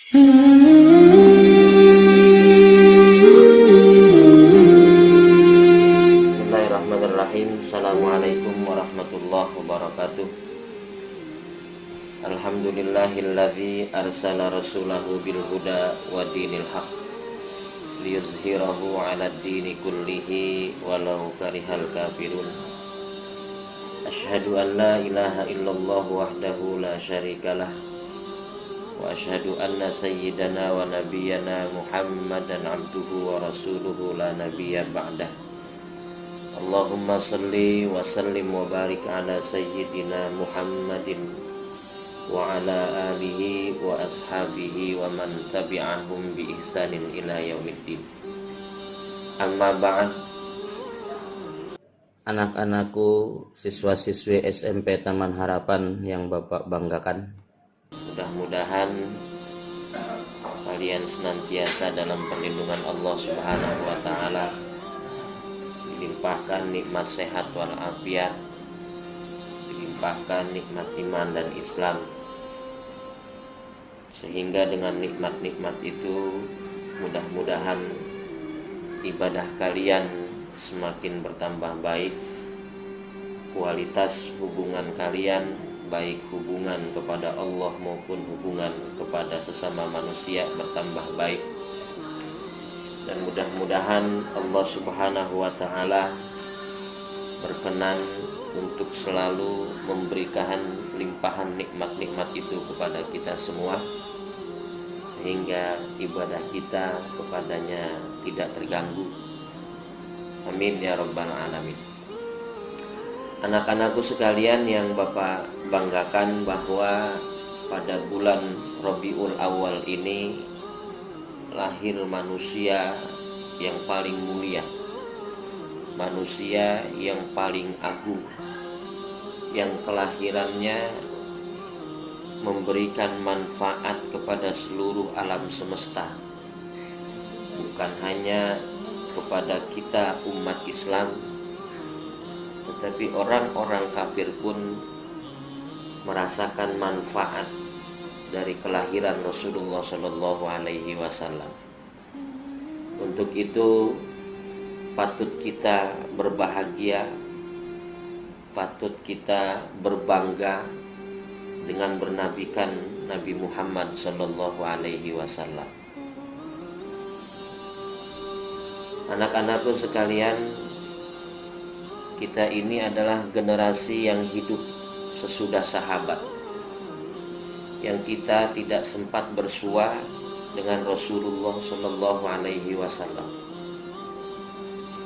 Bismillahirrahmanirrahim. Assalamualaikum warahmatullahi wabarakatuh. Alhamdulillahilladzi arsala rasulahu bil huda wa dinil haq liyuzhirahu 'alad dini kullihi walau karihal kafirun. Asyhadu an la ilaha illallah wahdahu la syarikalah wa asyhadu anna sayyidana wa nabiyyana Muhammadan abduhu wa rasuluhu la nabiyya ba'dah. Allahumma salli wa sallim wa barik ala sayyidina Muhammadin wa ala alihi wa ashabihi wa man tabi'ahum bi ihsanin ila yaumiddin. Amma ba'd. Anak-anakku, siswa-siswi SMP Taman Harapan yang Bapak banggakan, mudah-mudahan kalian senantiasa dalam perlindungan Allah Subhanahu wa taala, dilimpahkan nikmat sehat walafiat, dilimpahkan nikmat iman dan Islam, sehingga dengan nikmat-nikmat itu mudah-mudahan ibadah kalian semakin bertambah baik, kualitas hubungan kalian, baik hubungan kepada Allah maupun hubungan kepada sesama manusia bertambah baik. Dan mudah-mudahan Allah Subhanahu wa ta'ala berkenan untuk selalu memberikan limpahan nikmat-nikmat itu kepada kita semua, sehingga ibadah kita kepadanya tidak terganggu. Amin ya rabbal alamin. Anak-anakku sekalian yang Bapak banggakan, bahwa pada bulan Rabiul Awal ini lahir manusia yang paling mulia, manusia yang paling agung, yang kelahirannya memberikan manfaat kepada seluruh alam semesta, bukan hanya kepada kita umat Islam, tetapi orang-orang kafir pun merasakan manfaat dari kelahiran Rasulullah Shallallahu Alaihi Wasallam. Untuk itu patut kita berbahagia, patut kita berbangga dengan bernabikan Nabi Muhammad Shallallahu Alaihi Wasallam. Anak-anakku sekalian, kita ini adalah generasi yang hidup sesudah sahabat, yang kita tidak sempat bersua dengan Rasulullah Shallallahu Alaihi Wasallam.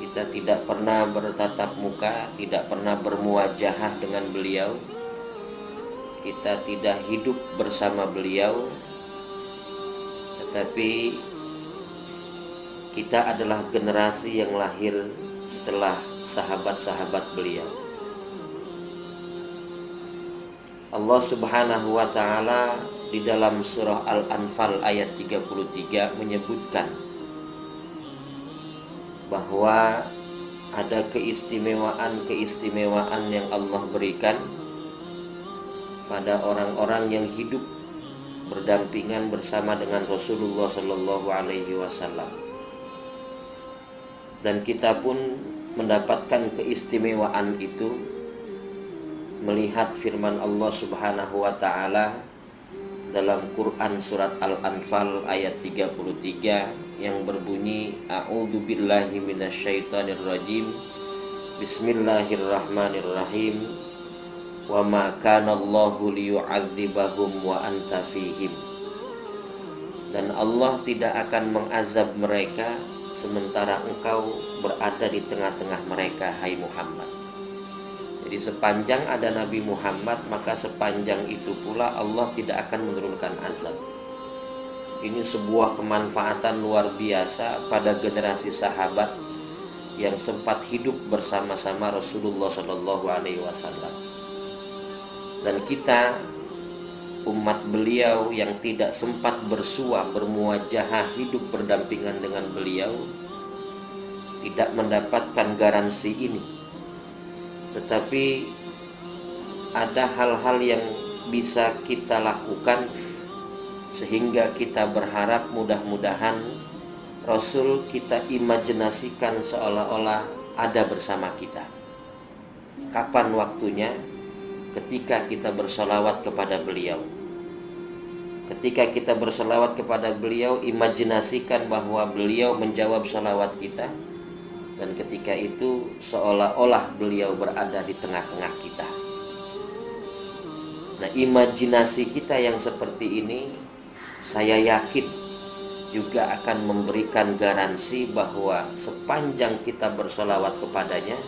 Kita tidak pernah bertatap muka, tidak pernah bermuajahah dengan beliau. Kita tidak hidup bersama beliau, tetapi kita adalah generasi yang lahir setelah sahabat-sahabat beliau. Allah Subhanahu wa ta'ala di dalam surah Al-Anfal ayat 33 menyebutkan bahwa ada keistimewaan-keistimewaan yang Allah berikan pada orang-orang yang hidup berdampingan bersama dengan Rasulullah Shallallahu Alaihi Wasallam. Dan kita pun mendapatkan keistimewaan itu melihat firman Allah Subhanahu wa ta'ala dalam Quran surat Al-Anfal ayat 33 yang berbunyi, A'udzu billahi minasyaitonir rajim. Bismillahirrahmanirrahim. Wa ma kana Allahu liyu'adzibahum wa anta fihim. Dan Allah tidak akan mengazab mereka sementara engkau berada di tengah-tengah mereka, hai Muhammad. Jadi sepanjang ada Nabi Muhammad, maka sepanjang itu pula Allah tidak akan menurunkan azab. Ini sebuah kemanfaatan luar biasa pada generasi sahabat yang sempat hidup bersama-sama Rasulullah Shallallahu Alaihi Wasallam. Dan kita umat beliau yang tidak sempat bersua, bermuajahah, hidup berdampingan dengan beliau, tidak mendapatkan garansi ini. Tetapi ada hal-hal yang bisa kita lakukan sehingga kita berharap mudah-mudahan Rasul kita imajinasikan seolah-olah ada bersama kita. Kapan waktunya? Ketika kita bersolawat kepada beliau. Ketika kita bersolawat kepada beliau, imajinasikan bahwa beliau menjawab solawat kita. Dan ketika itu seolah-olah beliau berada di tengah-tengah kita. Nah, imajinasi kita yang seperti ini, saya yakin juga akan memberikan garansi bahwa sepanjang kita bersolawat kepadanya,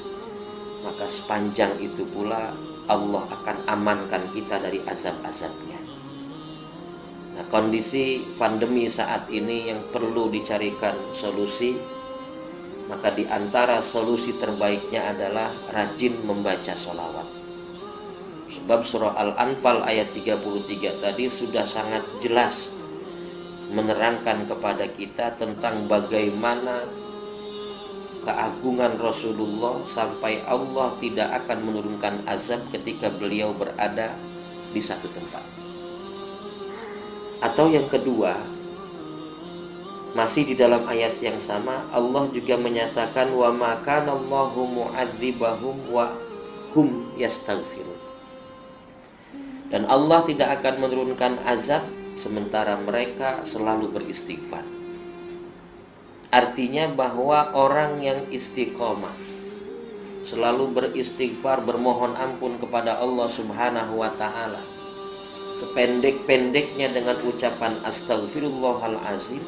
maka sepanjang itu pula Allah akan amankan kita dari azab-azabnya. Nah, kondisi pandemi saat ini yang perlu dicarikan solusi, maka di antara solusi terbaiknya adalah rajin membaca sholawat. Sebab surah Al-Anfal ayat 33 tadi sudah sangat jelas menerangkan kepada kita tentang bagaimana keagungan Rasulullah sampai Allah tidak akan menurunkan azab ketika beliau berada di satu tempat. Atau yang kedua, masih di dalam ayat yang sama, Allah juga menyatakan wa ma kana Allahu mu'adzibahum wa hum yastaghfirun. Dan Allah tidak akan menurunkan azab sementara mereka selalu beristighfar. Artinya bahwa orang yang istiqomah, selalu beristighfar, bermohon ampun kepada Allah Subhanahu wa ta'ala, sependek-pendeknya dengan ucapan astaghfirullahalazim,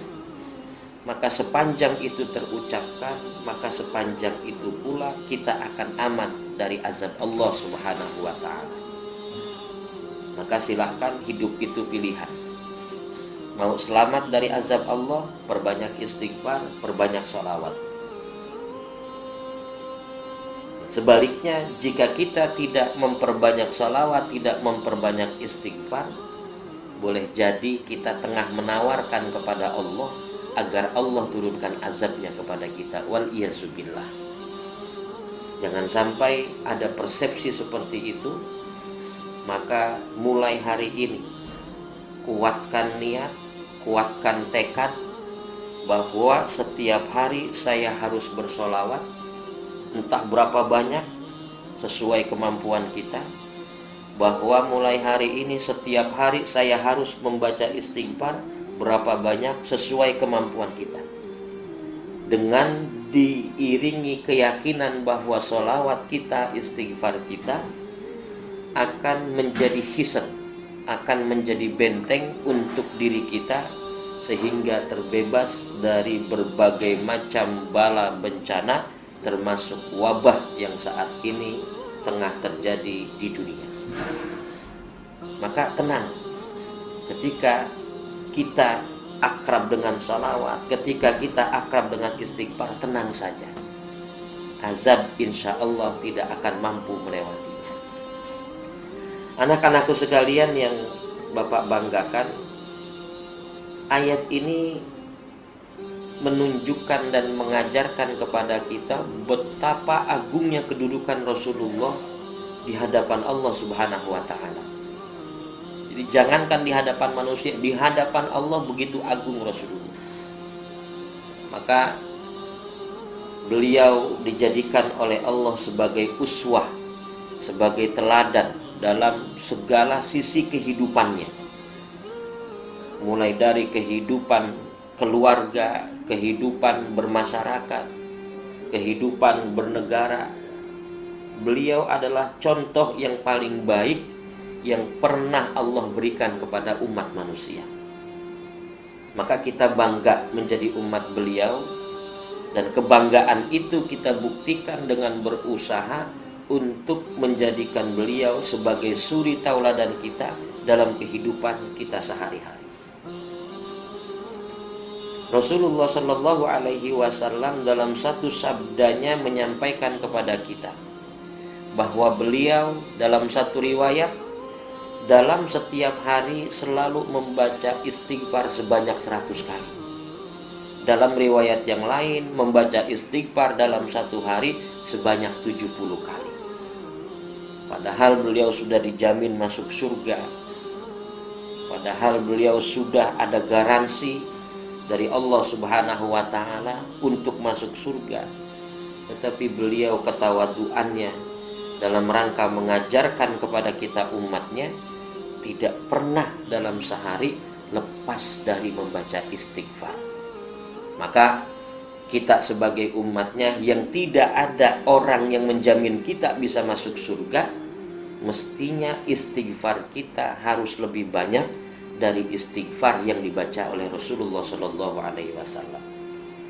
maka sepanjang itu terucapkan, maka sepanjang itu pula kita akan aman dari azab Allah Subhanahu wa ta'ala. Maka silahkan, hidup itu pilihan. Mau selamat dari azab Allah, perbanyak istighfar, perbanyak sholawat. Sebaliknya, jika kita tidak memperbanyak sholawat, tidak memperbanyak istighfar, boleh jadi kita tengah menawarkan kepada Allah agar Allah turunkan azabnya kepada kita. Wal iyazubillah. Jangan sampai ada persepsi seperti itu. Maka mulai hari ini kuatkan niat, kuatkan tekad bahwa setiap hari saya harus bersolawat, entah berapa banyak sesuai kemampuan kita. Bahwa mulai hari ini setiap hari saya harus membaca istighfar berapa banyak sesuai kemampuan kita. Dengan diiringi keyakinan bahwa solawat kita, istighfar kita akan menjadi hisab, akan menjadi benteng untuk diri kita, sehingga terbebas dari berbagai macam bala bencana, termasuk wabah yang saat ini tengah terjadi di dunia. Maka tenang, ketika kita akrab dengan salawat, ketika kita akrab dengan istighfar, tenang saja. Azab insya Allah tidak akan mampu melewatinya. Anak-anakku sekalian yang Bapak banggakan, ayat ini menunjukkan dan mengajarkan kepada kita betapa agungnya kedudukan Rasulullah di hadapan Allah Subhanahu wa ta'ala. Jadi jangankan di hadapan manusia, di hadapan Allah begitu agung Rasulullah. Maka beliau dijadikan oleh Allah sebagai uswah, sebagai teladan dalam segala sisi kehidupannya. Mulai dari kehidupan keluarga, kehidupan bermasyarakat, kehidupan bernegara. Beliau adalah contoh yang paling baik yang pernah Allah berikan kepada umat manusia. Maka kita bangga menjadi umat beliau, dan kebanggaan itu kita buktikan dengan berusaha untuk menjadikan beliau sebagai suri tauladan kita dalam kehidupan kita sehari-hari. Rasulullah Shallallahu Alaihi Wasallam dalam satu sabdanya menyampaikan kepada kita bahwa beliau dalam satu riwayat dalam setiap hari selalu membaca istighfar sebanyak 100 kali. Dalam riwayat yang lain membaca istighfar dalam satu hari sebanyak 70 kali. Padahal beliau sudah dijamin masuk surga. Padahal beliau sudah ada garansi dari Allah Subhanahu wa Ta'ala untuk masuk surga. Tetapi beliau ketawaduannya dalam rangka mengajarkan kepada kita umatnya tidak pernah dalam sehari lepas dari membaca istighfar. Maka kita sebagai umatnya yang tidak ada orang yang menjamin kita bisa masuk surga, mestinya istighfar kita harus lebih banyak dari istighfar yang dibaca oleh Rasulullah Shallallahu Alaihi Wasallam.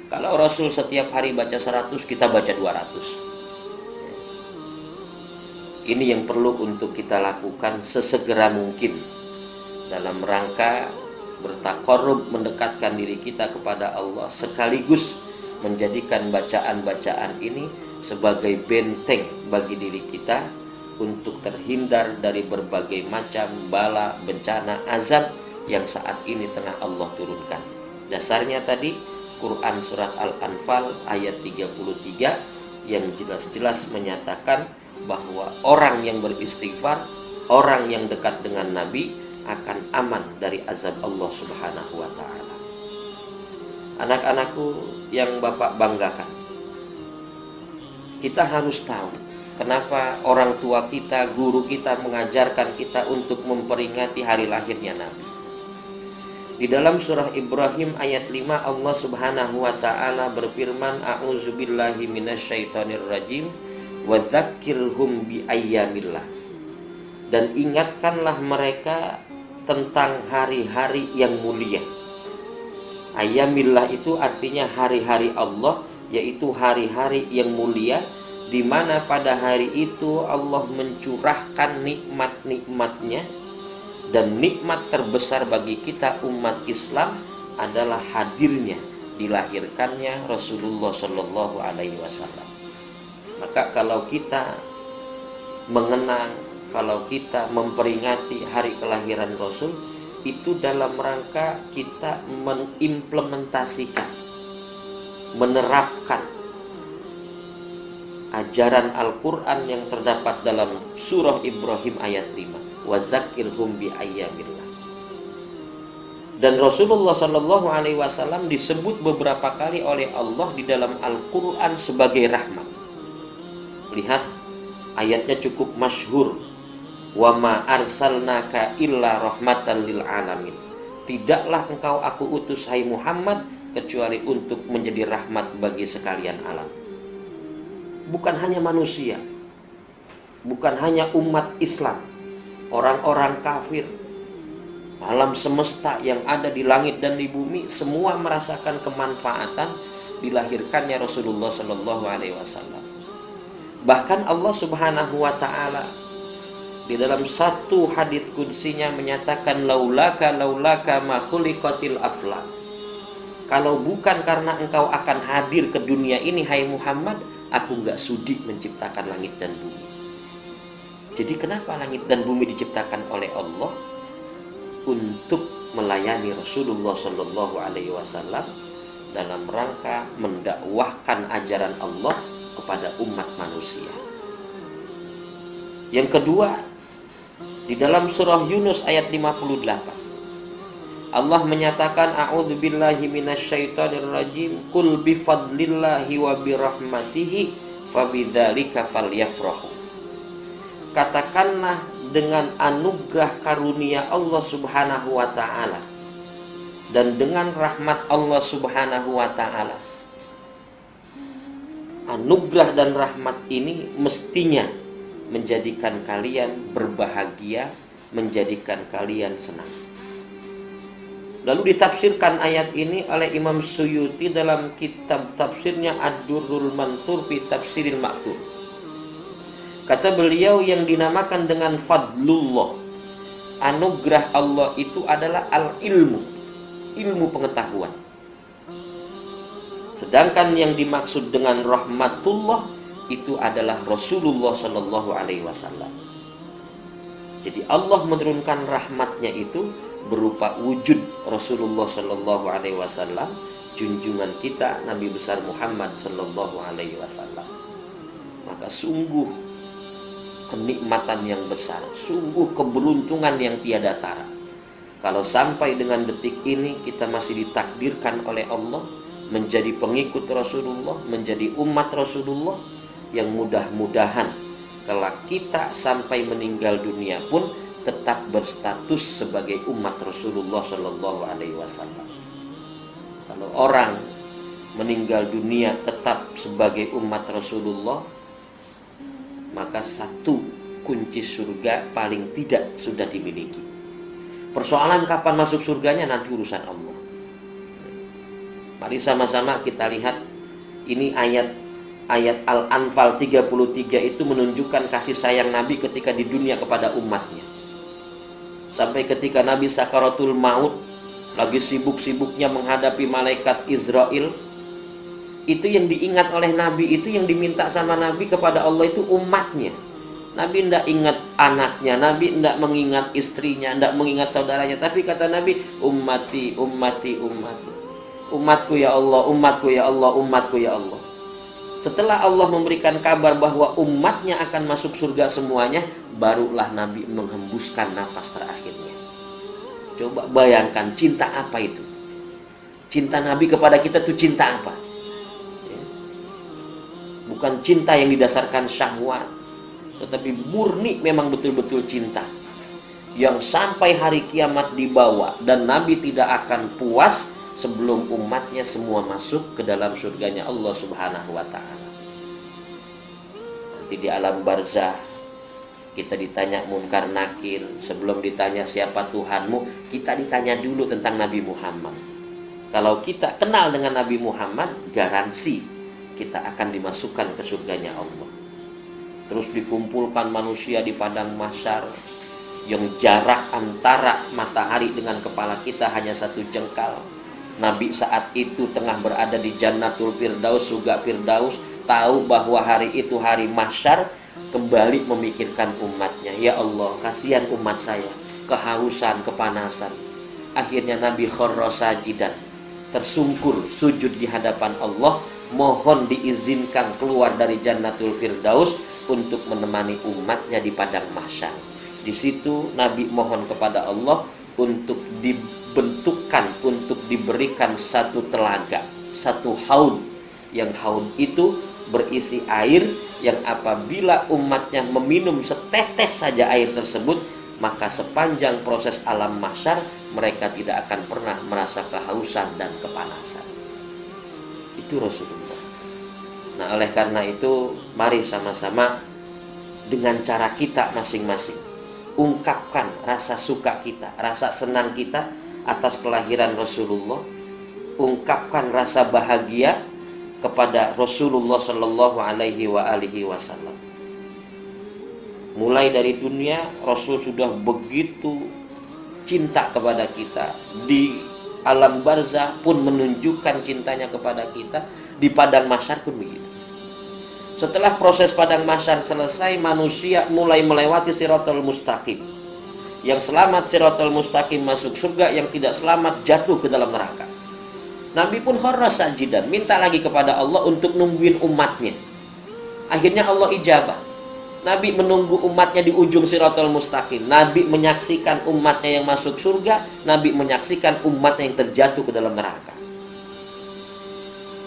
Kalau Rasul setiap hari baca 100, kita baca 200. Ini yang perlu untuk kita lakukan sesegera mungkin dalam rangka bertaqarrub, mendekatkan diri kita kepada Allah, sekaligus menjadikan bacaan-bacaan ini sebagai benteng bagi diri kita untuk terhindar dari berbagai macam bala, bencana, azab yang saat ini tengah Allah turunkan. Dasarnya tadi Quran surat Al-Anfal ayat 33 yang jelas-jelas menyatakan bahwa orang yang beristighfar, orang yang dekat dengan Nabi akan aman dari azab Allah Subhanahu wa Ta'ala. Anak-anakku yang Bapak banggakan, kita harus tahu kenapa orang tua kita, guru kita mengajarkan kita untuk memperingati hari lahirnya Nabi. Di dalam surah Ibrahim ayat 5 Allah Subhanahu wa Ta'ala berfirman, A'udzubillahi minasyaitonirrajim wa dzakkirhum bi ayyamillah. Dan ingatkanlah mereka tentang hari-hari yang mulia. Ayyamillah itu artinya hari-hari Allah, yaitu hari-hari yang mulia, di mana pada hari itu Allah mencurahkan nikmat-nikmatnya. Dan nikmat terbesar bagi kita umat Islam adalah hadirnya, dilahirkannya Rasulullah Shallallahu Alaihi Wasallam. Maka kalau kita mengenang, kalau kita memperingati hari kelahiran Rasul, itu dalam rangka kita mengimplementasikan, menerapkan ajaran Al-Quran yang terdapat dalam surah Ibrahim ayat 5. Wa zakirhum bi ayyamillah. Dan Rasulullah Shallallahu Alaihi Wasallam disebut beberapa kali oleh Allah di dalam Al-Quran sebagai rahmat. Lihat ayatnya cukup masyhur. Wa ma arsalnaka illa rahmatan lil alamin. Tidaklah engkau aku utus hai Muhammad kecuali untuk menjadi rahmat bagi sekalian alam. Bukan hanya manusia, bukan hanya umat Islam, orang-orang kafir, alam semesta yang ada di langit dan di bumi, semua merasakan kemanfaatan dilahirkannya Rasulullah Shallallahu Alaihi Wasallam. Bahkan Allah Subhanahu Wa Ta'ala di dalam satu hadis qudsinya menyatakan, laulaka ma khuliqatil aflak. Kalau bukan karena engkau akan hadir ke dunia ini hai Muhammad, aku gak sudi menciptakan langit dan bumi. Jadi kenapa langit dan bumi diciptakan oleh Allah? Untuk melayani Rasulullah Shallallahu Alaihi Wasallam dalam rangka mendakwahkan ajaran Allah kepada umat manusia. Yang kedua, di dalam surah Yunus ayat 58, Allah menyatakan, A'udzubillahi minasyaitonirrajim, Qul bifadlillahi wa birahmatihi fabidzalika falyafrahu. Katakanlah dengan anugerah karunia Allah Subhanahu wa Ta'ala dan dengan rahmat Allah Subhanahu wa Ta'ala. Anugerah dan rahmat ini mestinya menjadikan kalian berbahagia, menjadikan kalian senang. Lalu ditafsirkan ayat ini oleh Imam Suyuti dalam kitab tafsirnya Ad-Durrul Mansur fi Tafsiril Ma'thur. Kata beliau, yang dinamakan dengan fadlullah, anugerah Allah itu adalah al-ilmu, ilmu pengetahuan. Sedangkan yang dimaksud dengan rahmatullah itu adalah Rasulullah Shallallahu Alaihi Wasallam. Jadi Allah menurunkan rahmatnya itu berupa wujud Rasulullah Shallallahu Alaihi Wasallam, junjungan kita Nabi besar Muhammad Shallallahu Alaihi Wasallam. Maka sungguh kenikmatan yang besar, sungguh keberuntungan yang tiada tara Kalau sampai dengan detik ini kita masih ditakdirkan oleh Allah menjadi pengikut Rasulullah, menjadi umat Rasulullah, yang mudah-mudahan kalau kita sampai meninggal dunia pun tetap berstatus sebagai umat Rasulullah Shallallahu Alaihi Wasallam. Kalau orang meninggal dunia tetap sebagai umat Rasulullah, maka satu kunci surga paling tidak sudah dimiliki. Persoalan kapan masuk surganya nanti urusan Allah. Mari sama-sama kita lihat, ini ayat Al-Anfal 33 itu menunjukkan kasih sayang Nabi ketika di dunia kepada umatnya. Sampai ketika Nabi sakaratul maut, lagi sibuk-sibuknya menghadapi malaikat Israel, itu yang diingat oleh Nabi, itu yang diminta sama Nabi kepada Allah itu umatnya. Nabi tidak ingat anaknya, Nabi tidak mengingat istrinya, tidak mengingat saudaranya, tapi kata Nabi, ummati, ummati, ummati. Umatku ya Allah, umatku ya Allah, umatku ya Allah. Setelah Allah memberikan kabar bahwa umatnya akan masuk surga semuanya, barulah Nabi menghembuskan nafas terakhirnya. Coba bayangkan cinta apa itu? Cinta Nabi kepada kita itu cinta apa? Bukan cinta yang didasarkan syahwat, tetapi murni memang betul-betul cinta yang sampai hari kiamat dibawa, dan Nabi tidak akan puas sebelum umatnya semua masuk ke dalam surganya Allah Subhanahu wa ta'ala. Nanti di alam barzah kita ditanya munkar nakir. Sebelum ditanya siapa Tuhanmu, kita ditanya dulu tentang Nabi Muhammad. Kalau kita kenal dengan Nabi Muhammad, garansi kita akan dimasukkan ke surganya Allah. Terus dikumpulkan manusia di padang mahsyar yang jarak antara matahari dengan kepala kita hanya 1 jengkal. Nabi saat itu tengah berada di Jannatul Firdaus, surga Firdaus, tahu bahwa hari itu hari mahsyar, kembali memikirkan umatnya. Ya Allah, kasihan umat saya, kehausan, kepanasan. Akhirnya Nabi kharra sajidan, tersungkur sujud di hadapan Allah, mohon diizinkan keluar dari Jannatul Firdaus untuk menemani umatnya di padang mahsyar. Di situ Nabi mohon kepada Allah untuk dibentukkan, untuk diberikan satu telaga, satu haud, yang haud itu berisi air yang apabila umatnya meminum setetes saja air tersebut, maka sepanjang proses alam mahsyar mereka tidak akan pernah merasa kehausan dan kepanasan. Itu Rasulullah. Nah, oleh karena itu mari sama-sama dengan cara kita masing-masing ungkapkan rasa suka kita, rasa senang kita atas kelahiran Rasulullah. Ungkapkan rasa bahagia kepada Rasulullah Shallallahu Alaihi Wasallam. Mulai dari dunia, Rasul sudah begitu cinta kepada kita. Di alam barzah pun menunjukkan cintanya kepada kita. Di padang mahsyar pun begitu. Setelah proses padang mahsyar selesai, manusia mulai melewati Shiratal Mustaqim. Yang selamat Shiratal Mustaqim masuk surga, yang tidak selamat jatuh ke dalam neraka. Nabi pun kharra sajidan, minta lagi kepada Allah untuk nungguin umatnya. Akhirnya Allah ijabah. Nabi menunggu umatnya di ujung Shiratal Mustaqim. Nabi menyaksikan umatnya yang masuk surga, Nabi menyaksikan umatnya yang terjatuh ke dalam neraka.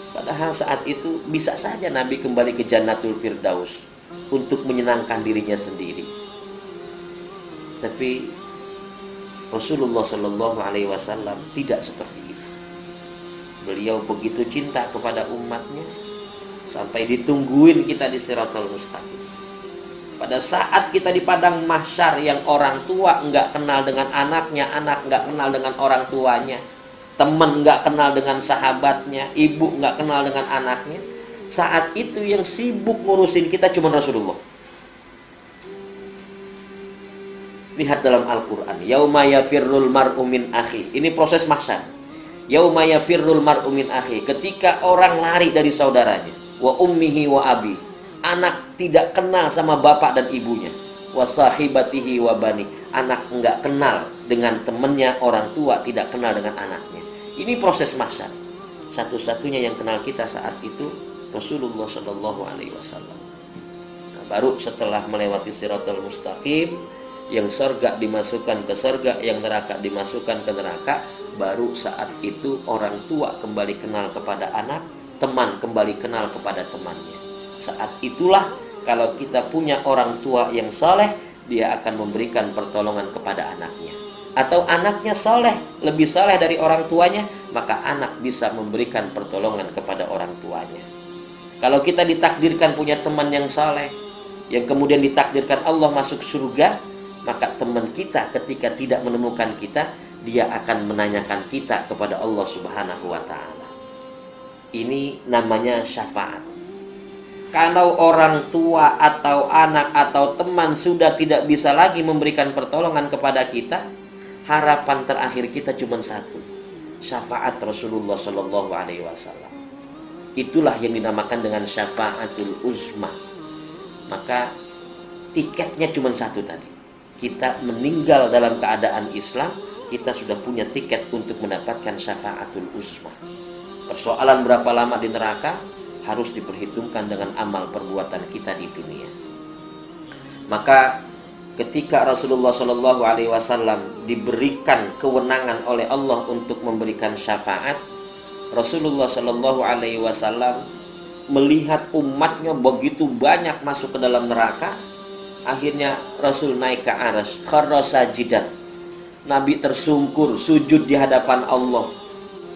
Padahal saat itu bisa saja Nabi kembali ke Jannatul Firdaus untuk menyenangkan dirinya sendiri. Tapi Rasulullah Shallallahu Alaihi Wasallam tidak seperti itu. Beliau begitu cinta kepada umatnya sampai ditungguin kita di Shiratal Mustaqim. Pada saat kita di padang mahsyar yang orang tua nggak kenal dengan anaknya, anak nggak kenal dengan orang tuanya, teman nggak kenal dengan sahabatnya, ibu nggak kenal dengan anaknya, saat itu yang sibuk ngurusin kita cuma Rasulullah. Lihat dalam Al-Quran, yauma yafirrul mar'u min akhi. Ini proses mahsyar. Yauma yafirrul mar'u min akhi, ketika orang lari dari saudaranya, wa ummihi wa abi. Anak tidak kenal sama bapak dan ibunya, wa sahibatihi wa bani. Anak nggak kenal dengan temannya, orang tua tidak kenal dengan anaknya. Ini proses mahsyar. Satu-satunya yang kenal kita saat itu Rasulullah Shallallahu Alaihi Wasallam. Nah, baru setelah melewati Shiratal Mustaqim, yang surga dimasukkan ke surga, yang neraka dimasukkan ke neraka. Baru saat itu orang tua kembali kenal kepada anak, teman kembali kenal kepada temannya. Saat itulah kalau kita punya orang tua yang soleh, dia akan memberikan pertolongan kepada anaknya. Atau anaknya soleh, lebih soleh dari orang tuanya, maka anak bisa memberikan pertolongan kepada orang tuanya. Kalau kita ditakdirkan punya teman yang soleh, yang kemudian ditakdirkan Allah masuk surga, maka teman kita ketika tidak menemukan kita, dia akan menanyakan kita kepada Allah Subhanahu wa ta'ala. Ini namanya syafaat. Kalau orang tua atau anak atau teman sudah tidak bisa lagi memberikan pertolongan kepada kita, harapan terakhir kita cuma satu, syafaat Rasulullah Shallallahu Alaihi Wasallam. Itulah yang dinamakan dengan syafaatul uzma. Maka tiketnya cuma satu tadi. Kita meninggal dalam keadaan Islam, kita sudah punya tiket untuk mendapatkan syafaatul uzma. Persoalan berapa lama di neraka harus diperhitungkan dengan amal perbuatan kita di dunia. Maka ketika Rasulullah Shallallahu Alaihi Wasallam diberikan kewenangan oleh Allah untuk memberikan syafaat, Rasulullah Shallallahu Alaihi Wasallam melihat umatnya begitu banyak masuk ke dalam neraka. Akhirnya Rasul naik ke arsy, kharra sajidan. Nabi tersungkur sujud di hadapan Allah.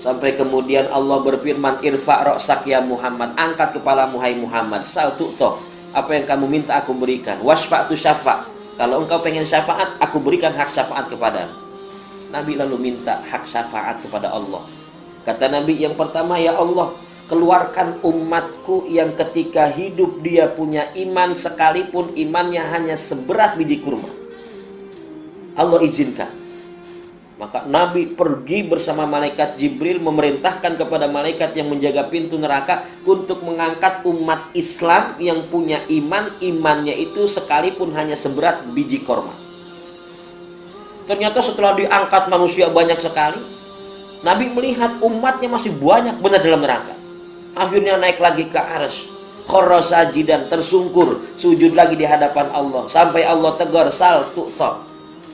Sampai kemudian Allah berfirman, irfa' ra'sak ya Muhammad, angkat kepalamu hai Muhammad, sal tu'to, apa yang kamu minta aku berikan, wasfa'tu syafa', kalau engkau pengen syafaat, aku berikan hak syafaat kepadamu. Nabi lalu minta hak syafaat kepada Allah. Kata Nabi yang pertama, ya Allah, keluarkan umatku yang ketika hidup dia punya iman, sekalipun imannya hanya seberat biji kurma. Allah izinkan. Maka Nabi pergi bersama malaikat Jibril, memerintahkan kepada malaikat yang menjaga pintu neraka untuk mengangkat umat Islam yang punya iman, imannya itu sekalipun hanya seberat biji korma. Ternyata setelah diangkat manusia banyak sekali, Nabi melihat umatnya masih banyak benar dalam neraka. Akhirnya naik lagi ke arsy, kharra sajidan, tersungkur sujud lagi di hadapan Allah, sampai Allah tegur, sal tu'ta,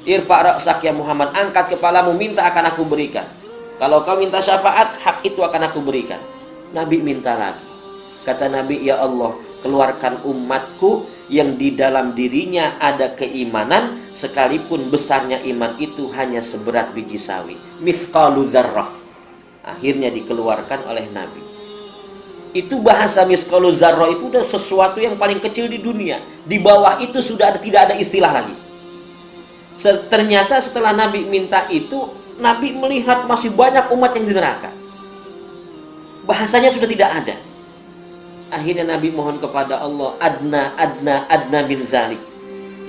irfa' ra'sak ya Muhammad, angkat kepalamu, minta akan aku berikan. Kalau kau minta syafaat, hak itu akan aku berikan. Nabi minta lagi. Kata Nabi, ya Allah, keluarkan umatku yang di dalam dirinya ada keimanan, sekalipun besarnya iman itu hanya seberat biji sawi, mithqalu dzarrah. Akhirnya dikeluarkan oleh Nabi. Itu bahasa mithqalu dzarrah itu udah sesuatu yang paling kecil di dunia. Di bawah itu sudah tidak ada istilah lagi. Ternyata setelah Nabi minta itu, Nabi melihat masih banyak umat yang di neraka. Bahasanya sudah tidak ada. Akhirnya Nabi mohon kepada Allah, adna min zalik.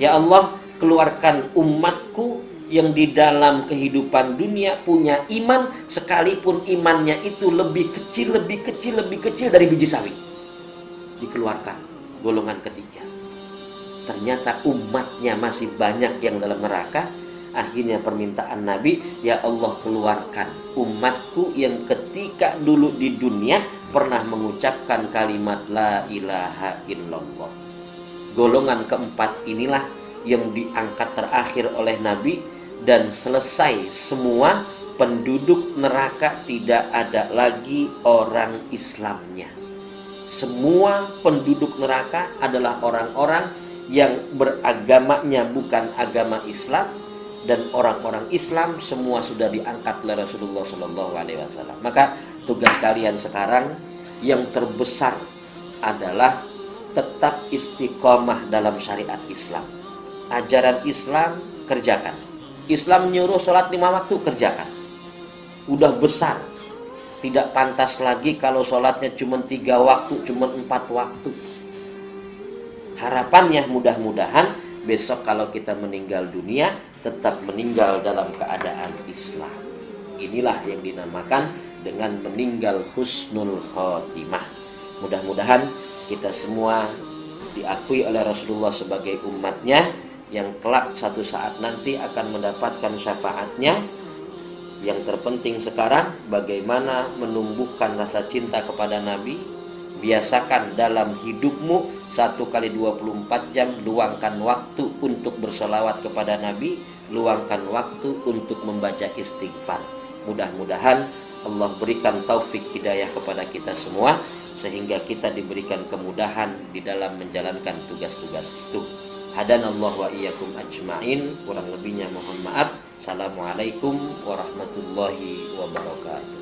Ya Allah, keluarkan umatku yang di dalam kehidupan dunia punya iman, sekalipun imannya itu lebih kecil dari biji sawi. Dikeluarkan golongan ketiga. Ternyata umatnya masih banyak yang dalam neraka. Akhirnya permintaan Nabi, ya Allah, keluarkan umatku yang ketika dulu di dunia pernah mengucapkan kalimat la ilaha illallah. Golongan keempat inilah yang diangkat terakhir oleh Nabi, dan selesai semua. Penduduk neraka tidak ada lagi orang Islamnya. Semua penduduk neraka adalah orang-orang yang beragamanya bukan agama Islam, dan orang-orang Islam semua sudah diangkat oleh Rasulullah Shallallahu Alaihi Wasallam. Maka tugas kalian sekarang yang terbesar adalah tetap istiqomah dalam syariat Islam. Ajaran Islam kerjakan. Islam nyuruh sholat 5 waktu, kerjakan. Udah besar. Tidak pantas lagi kalau sholatnya cuma 3 waktu, cuma 4 waktu. Harapannya mudah-mudahan besok kalau kita meninggal dunia, tetap meninggal dalam keadaan Islam. Inilah yang dinamakan dengan meninggal husnul khotimah. Mudah-mudahan kita semua diakui oleh Rasulullah sebagai umatnya, yang kelak satu saat nanti akan mendapatkan syafaatnya. Yang terpenting sekarang bagaimana menumbuhkan rasa cinta kepada Nabi, Biasakan dalam hidupmu 1 kali 24 jam luangkan waktu untuk bersolawat kepada Nabi, luangkan waktu untuk membaca istighfar. Mudah-mudahan Allah berikan taufik hidayah kepada kita semua, sehingga kita diberikan kemudahan di dalam menjalankan tugas-tugas itu. Hadanallahu wa iyyakum ajma'in. Kurang lebihnya mohon maaf. Assalamualaikum warahmatullahi wabarakatuh.